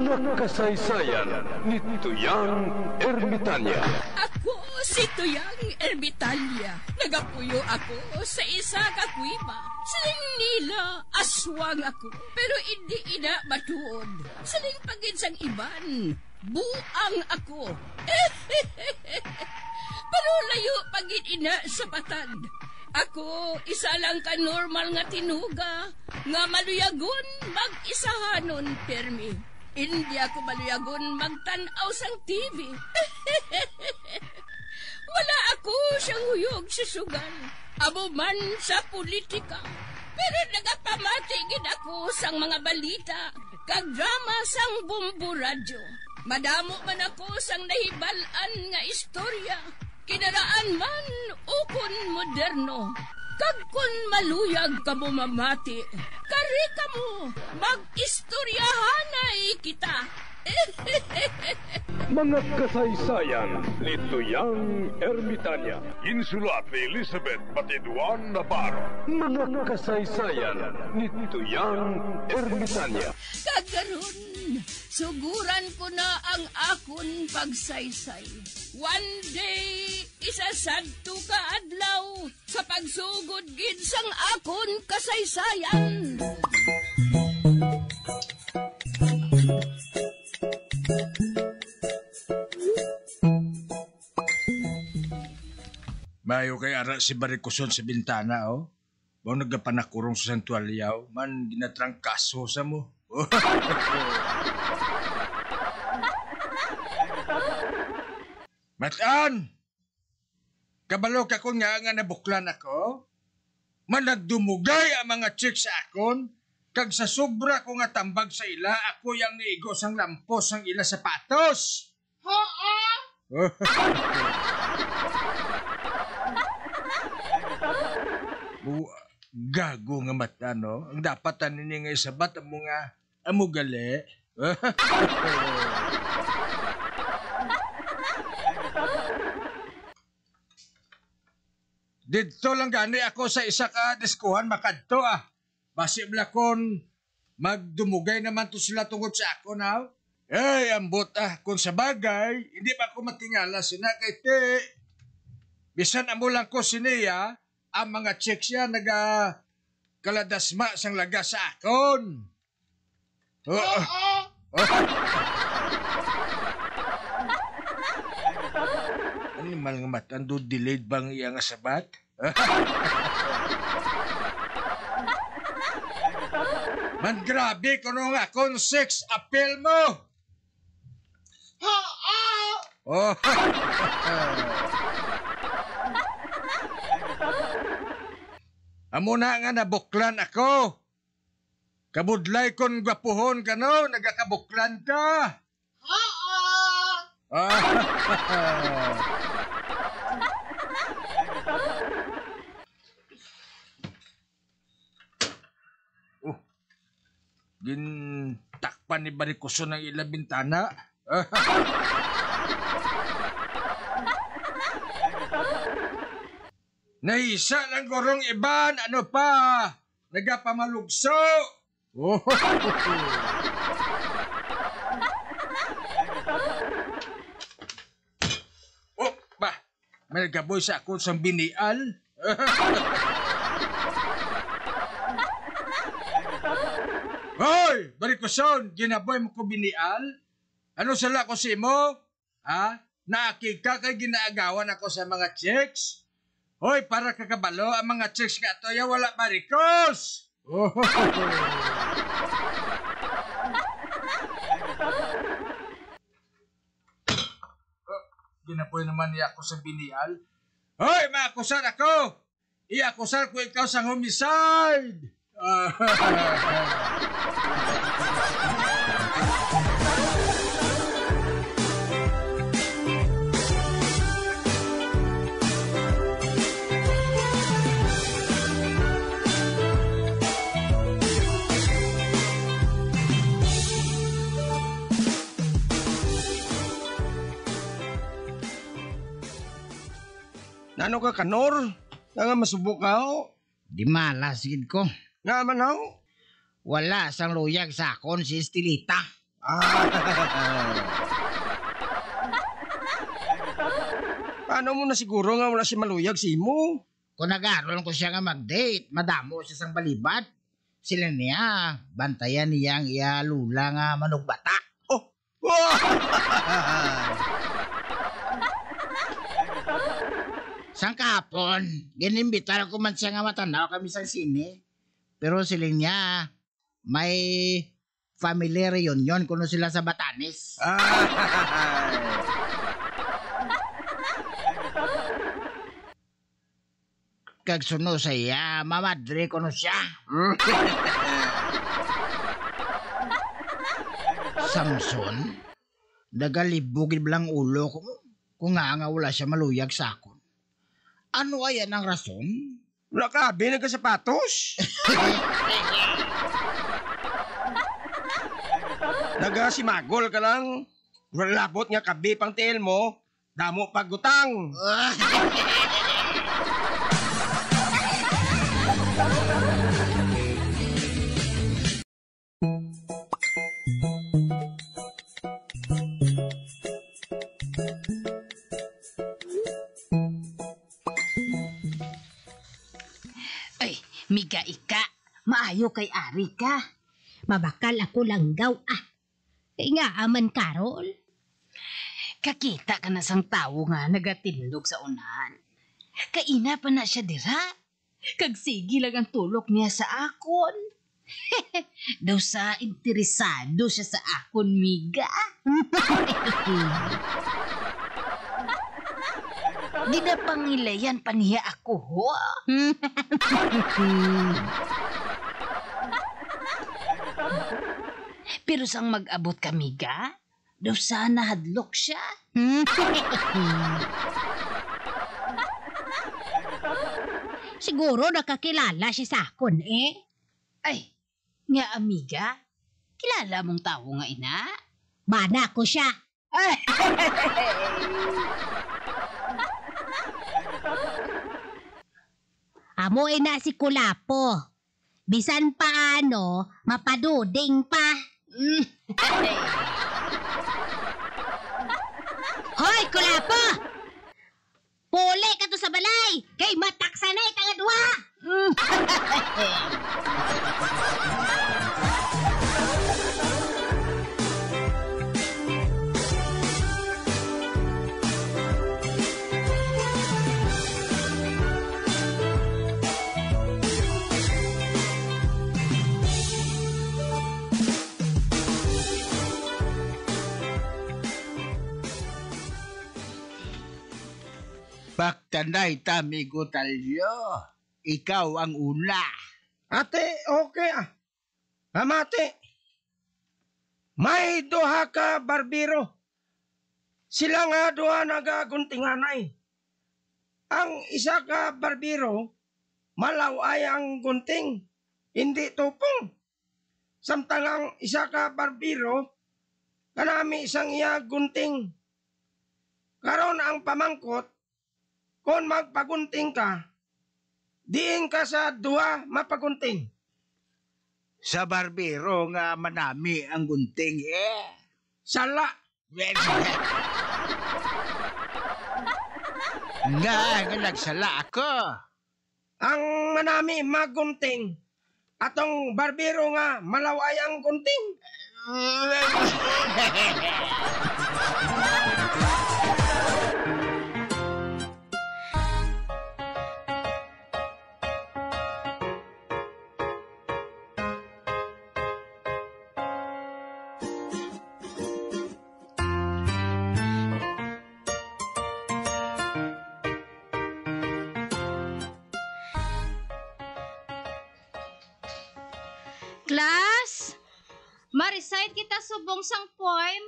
Mga kasaysayan ni Tuyang Ermitanya. Ako si Tuyang Ermitanya. Nagapuyo ako sa isa ka kuiba. Siling nila, aswang ako. Pero hindi ina matuod. Siling pagin sang iban. Buang ako. Pero layo pagin ina sa batad. Ako, isa lang ka normal nga tinuga. Nga maluyagon mag-isahanon, permi. Hindi ako maluyagon magtanaw sang TV. Wala ako siyang huyog sa sugal. Abo man sa politika. Pero nagapamatigid ako sang mga balita. Kag drama sang bumbu radyo. Madamo man ako sang nahibalan nga istorya. Kinaraan man ukon moderno. Kag kun maluyag ka mo mamati, kari ka mo, mag-istoryahanay kita. Mga kasaysayan ni Tuyang Ermitanya. Insulat ni Elizabeth Batiduan Navarro. Mga kasaysayan ni Tuyang Ermitanya. Kagaron, suguran ko na ang akon pagsaysay. One day, isasadto ka adlaw sa pagsugod gid sang akon kasaysayan. Mayo kay ara si Barikuson sa bintana, oh. Bao nagapanakurong sa santualyaw, man ginatrangkaso sa mo. Matan! Kabalo ka ko nga nabuklan ako, man nagdumugay ang mga chicks sa akon, kag sa sobra ko nga tambag sa ila, ako yang niigo sang lampos ang ila sapatos. Gago nga mata, no? Ang dapat tanin nga isabat ang mga amugali. Dito lang gani ako sa isa ka diskuhan makadto, ah. Basi blakon magdumugay naman to sila tungod sa ako, na. Ay, ambot, kung sa bagay, hindi pa ako matingala sina kay te. Bisan amo lang ko siniya, ang mga chicks siya kaladasma sang laga sa akon. Animal nga matan, do delayed bang iya nga sabat? Man grabe kuno nga kon sex appeal mo. Oh. Amo na nga nabuklan ako. Kabudlay kon gwapuhon ka, no? Nagakabuklan ka. Gintakpan ni Barikuson ng ilang bintana. Naisa lang gorong iban, ano pa? Nagapamalugso. Ba? May nagaboy sa ako sa binial. Hoy! Barikuson, ginaboy mo ko binial? Ano sala ko si mo? Ha? Nakika kay ginaagawan ako sa mga chicks? Hoy, para kakabalo, ang mga chicks nga to, ya wala barikos! Ginaboy naman niya ako sa binial. Hoy, maakusan ako! Iakusan ko ikaw sa homicide! Nano ka kanor? Nga masubok ka ho? Di malas gid ko. Nga man ho? Wala sang luyag sa akon si Estelita. Paano mo na siguro nga wala si maluyag si mo? Kung nag-aaral ko siya nga mag-date, madamo siya sang balibat. Sila niya, bantayan niyang ialula nga manugbata. Oh! Sang kahapon, ginimbitar ko man siya nga matanaw kami sa sine. Pero sila niya, may family reunion kuno sila sa Batanes. Kag suno sa iya, mamadre kuno siya. Samson, nagalibugid lang ulo ko kung nga wala siya maluyag sa akon. Ano ayan ang rason? Wala ka, nagkasapatos. Nagasimagol ka lang. Wala labot nga kabi pang tiil mo. Damo pagutang. Ay, Miga ika, maayo kay Ari ka. Mabakal ako langgaw Kay nga aman Karol. Kakita ka na sang tawo nga nagatindog sa unahan. Kaina pa na siya dira. Kag sige lang ang tulok niya sa akon. Daw sa interesado siya sa akon, Miga. Ginapangilayan pa niya ako, ho. Pero sang mag-abot ka, Miga, daw sana hadlok siya. Siguro nakakilala siya sa akon Ay, nga amiga, kilala mong tao nga ina? Mana ko siya. Amo ina si Kulapo. Bisan paano, mapaduding pa. Hoy, Kulapo! Puli ka to sa balay! Kay mataksanay tangadwa! Baktanay tamigo talyo. Ikaw ang una. Ate, okay Amate. May duha ka barbero. Sila nga duha nagaguntinganay. Ang isa ka barbero, malaway ang gunting, hindi tupong. Samtang ang isa ka barbero, kanami isang iya gunting. Karon ang pamangkot, kung magpagunting ka, diin ka sa duha mapagunting. Sa barbero nga manami ang gunting Sala. Nga nagsala ako. Ang manami magunting, atong barbero nga malaway ang gunting. Class, ma-recite kita subong sang poem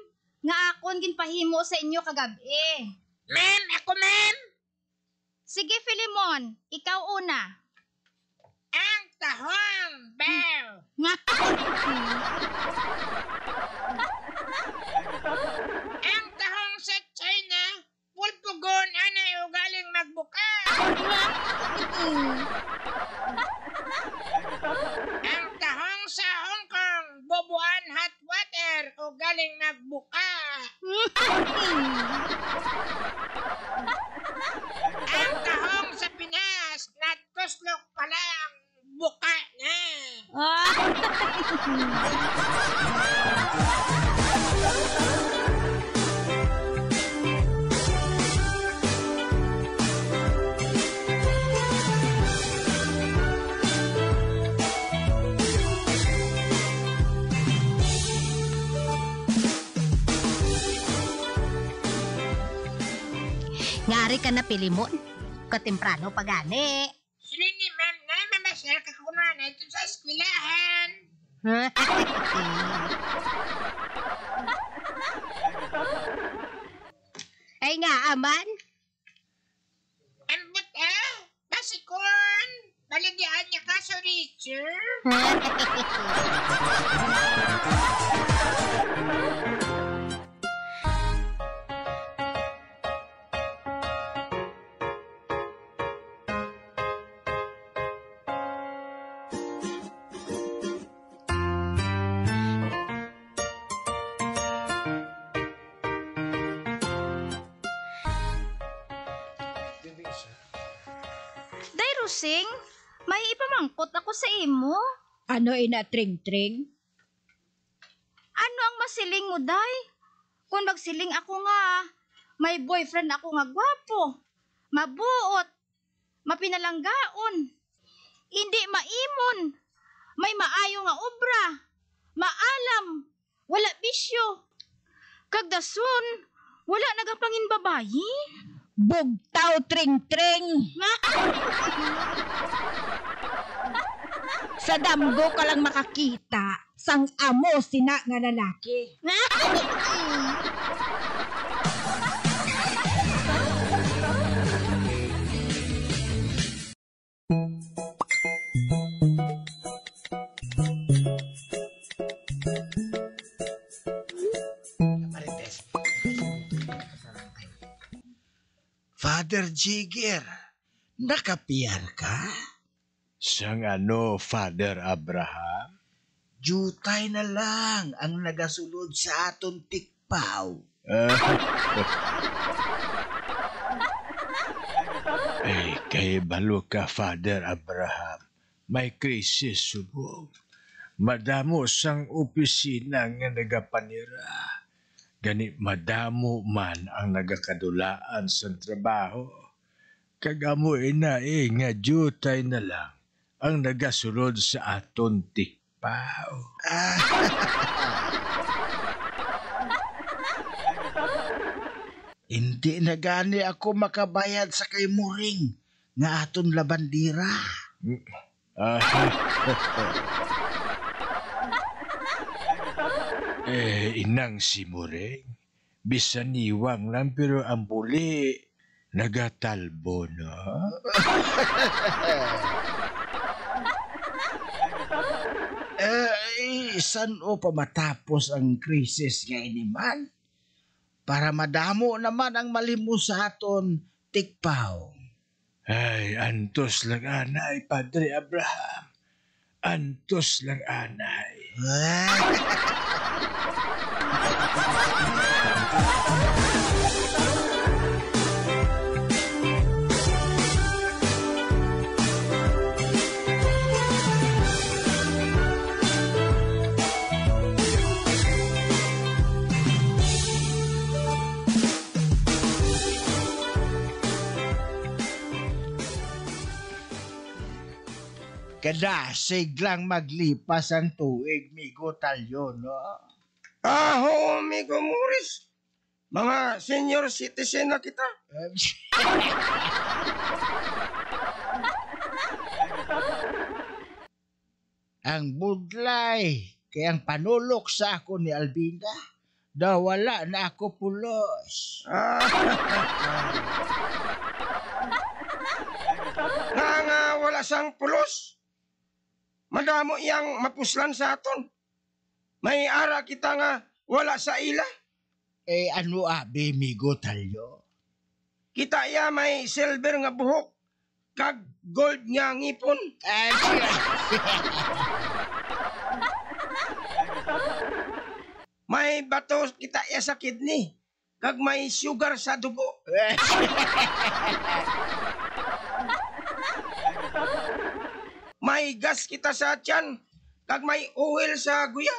nga akon ginpahimo sa inyo kagabi. Ma'am, ako ma'am. Sige, Filimon, ikaw una. Ang tahong bell. Ang tahong sa China, pulpugon anay ugaling magbuka. Ang tahong sa Hong Kong, bubuan hot water o siling nagbuka. Ang kahong sa Pinas, natuslok pa lang, buka na. Ngari ka na pilimon. Katemprano pa gani. Sili ni ma'am na mamasyal ka kuna na ito sa eskwelahan. Ay nga, aman. Ambot basikon. Baligyan niya ka sa Richard. Day, Rusing, may ipamangkot ako sa imo. Ano ina tring-tring? Ano ang masiling mo, Day? Kung magsiling ako nga, may boyfriend ako nga gwapo, mabuot, mapinalanggaon, hindi maimon, may maayo nga obra, maalam, wala bisyo. Kagdason, wala nagapangin babayi. Bugtaw tring-tring. Sa damgo ka lang makakita sang amo sina nga lalaki. Father Jigger, nakapiyar ka? Sang ano, Father Abraham? Jutay na lang ang nagasulod sa aton tikpaw. Ay, kay balo ka, Father Abraham. May krisis subong. Madamo sang opisina nga nagapanira. Gani madamo man ang nagakadulaan sa trabaho. Kagamo nga jutay na lang ang nagasulod sa aton tikpaw. Hindi na gani ako makabayad sa kay Muring nga aton labandira. Inang si Mureng. Bisan niwang lang pero ang buli nagatalbo, no? San o pa matapos ang krisis nga iniman? Para madamo naman ang malimos sa aton tikpaw. Ay, antos lang anay, Padre Abraham. Antos lang anay. Kada siglang maglipas ang tuig, Migo Talyo, no? Oo, amigo Morris. Mga senior citizen na kita. Ang budlay, kaya ang panulok sa ako ni Albina, daw wala na ako pulos. Nga wala sang pulos. Madamo iyang mapuslan sa aton. May ara kita nga wala sa ila. Ano abi, Migo Talyo? Kita iya may silver nga buhok. Kag gold nga ngipon. may bato kita ya sa kidney. Kag may sugar sa dugo. May gas kita sa tiyan. Kag may oil sa guya.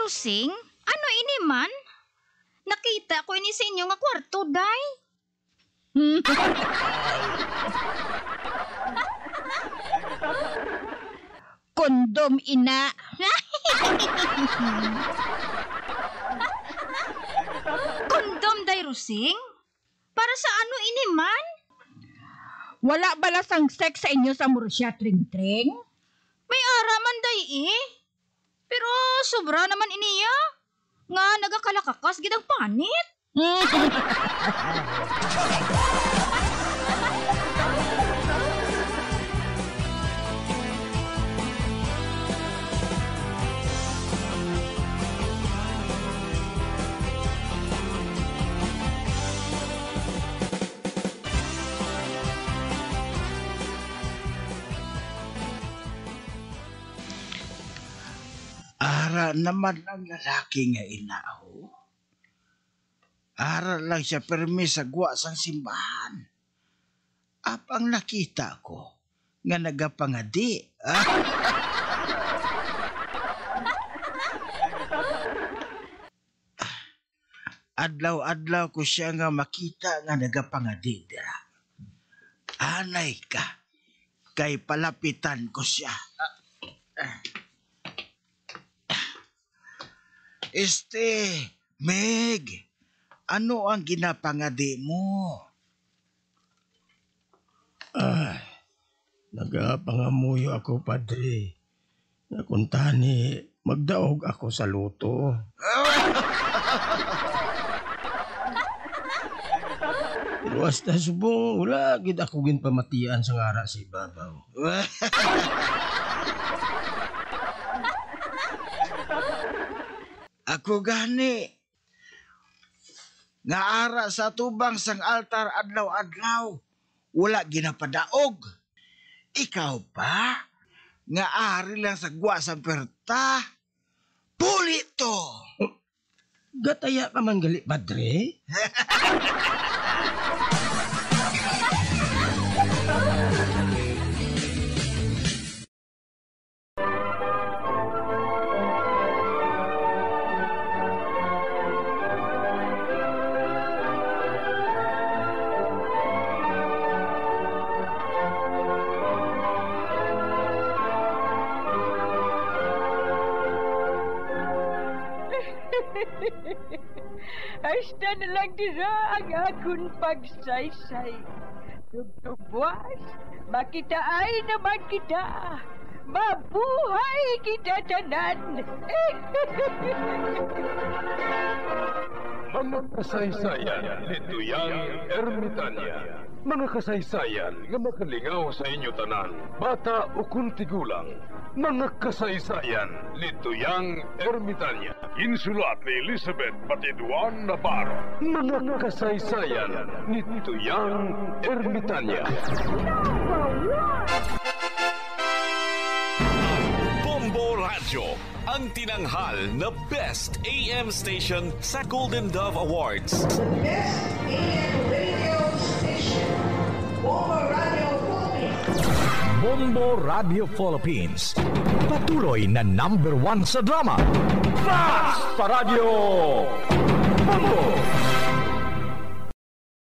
Sing, ano ini man? Nakita ko ini sa inyo nga kwarto, day. Kondom, ina. Kondom, day, Rusing? Para sa ano ini man? Wala balasang sex sa inyo sa Murcia, Tring-Tring? May araman, day, eh. Pero sobra naman iniya. Nga nagakalakakas gidang panit. Ara naman ang lalaki nga inao. Ara lang siya permis sa guwa sang simbahan. Apang nakita ko nga nagapangadi. Adlaw-adlaw ko siya nga makita nga nagapangadi dira. Anay ka, kay palapitan ko siya. Meg, ano ang ginapangadi mo? Nagapangamuyo ako, Padre. Nakuntani, magdaog ako sa luto. Pero hasta subong, wala gid ako ginpamatian sa ngara si Babaw. Ako gani. Nga ara sa tubang sang altar adlaw-adlaw. Wala ginapadaog. Ikaw pa? Nga ari lang sa gwa sa perta. Puli to! Gataya ka man gali, Padre? Hasta na lang dira ang akong pagsaysay. Tugtugwas, makitaan naman kita. Mabuhay kita tanan. Mga kasaysayan ni Tuyang Ermitanya. Mga kasaysayan nga makalingaw sa inyo tanan, bata o kuntigulang. Mga kasaysayan ni Tuyang Ermitanya. Insulat ni Elizabeth Batiduan Navarro. Mga kasaysayan ni Tuyang Ermitanya. Bombo Radio, ang tinanghal na Best AM Station sa Golden Dove Awards. Best AM Radio Station, Bombo Radio Philippines. Bombo Radio Philippines, patuloy na #1 sa drama. Fast Paradio Bombo!